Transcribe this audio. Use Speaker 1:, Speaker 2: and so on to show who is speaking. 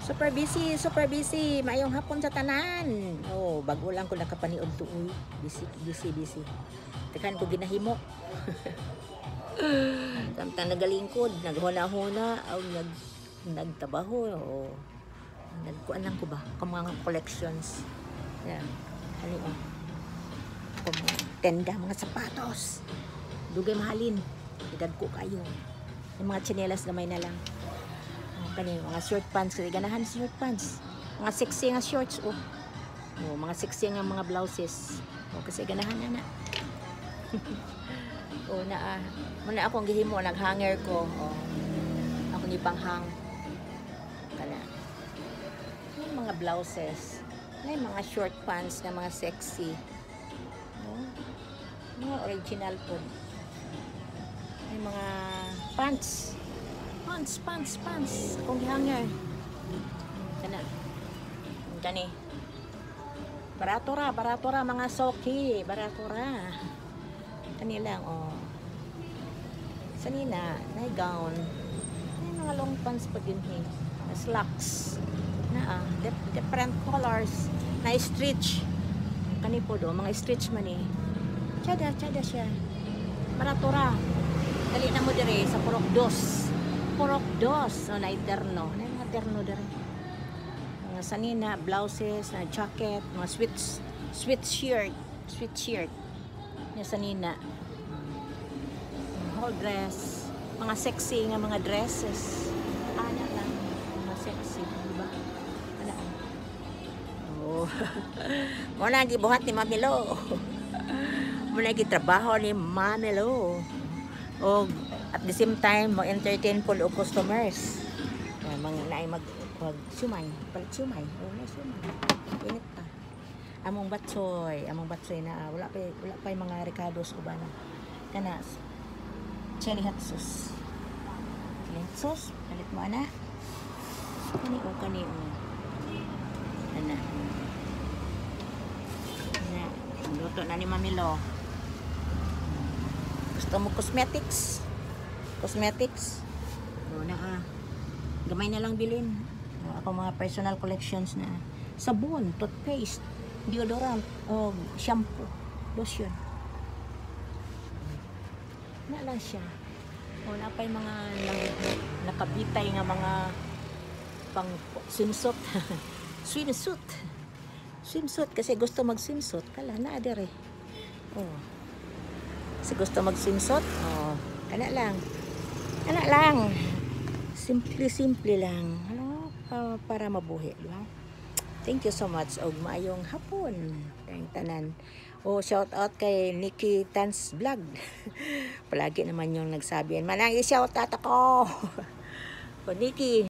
Speaker 1: Super busy, super busy. Maayong hapon sa tanan. Oh, bago lang ko nakapaniod tuoy. Busy, busy, busy. Tekan ko ginahimo. Samtang nagalingkod, naghuna-huna, o nagtabaho, o nagkuan lang ko ba? Kung mga collections. Yan. Ano yun? Kung mga tenda, mga sapatos. Dugay mahalin. Edad ko kayo. Yung mga tsinelas gamay na lang. Kani mga short pants, kaya ganahan short pants. Mga sexy nga shorts, oh. Oh, mga sexy nga mga blouses. Oh, kasi ganahan na na. Oh, muna akong gihimo, naghanger ko. Oh. Ako ni panghang. Kana. Yung mga blouses. May mga short pants na mga sexy. Oh. Mga original po. May mga pants. Pants. Akong gihanger. Kana. Kani. Barato ra mga soki. Barato ra. Kani lang, oh. Sanina, na gown. May mga long pants pa din, eh. Slacks. Different colors. Na stretch. Kani po do, mga stretch man eh. Tsada siya. Barato ra. Dali na mo dire sa Purok Dos. So, na terno. Na mga terno dire. Mga sanina, blouses, na jacket, mga sweatshirt. Yung sanina. Whole dress. Mga sexy nga mga dresses. Ana lang. Mga sexy. Diba? Ana. Oh. Muna gibuhat ni Mamilo. Muna gitrabaho ni Mamilo. O at the same time, mag-entertain po og customers. Mga naay mag-sumay. Palit sumay. O, na sumay. Init pa. Among batsoy na wala pa yung mga ricados ko ba na kana chili hot sauce palit mo ana kani ana luto na ni Mamilo. Gusto mo cosmetics o gamay na lang bilin. Ako mga personal collections na sabon, toothpaste, deodorant, o shampoo, lotion. Na lang siya. O na pa yung mga nakabitay nga mga pang swimsuit. Swimsuit kasi gusto mag-swimsuit. Kala na adere. Oh. Kasi gusto mag-swimsuit. Oh, kana lang. Simple lang. Ano, para mabuhi, di ba? Thank you so much og maayong hapon tayong tanan. Shout out kay Nikki Tans Vlog. Palagi naman yung nagsabi, manang i-shout out ako. Nikki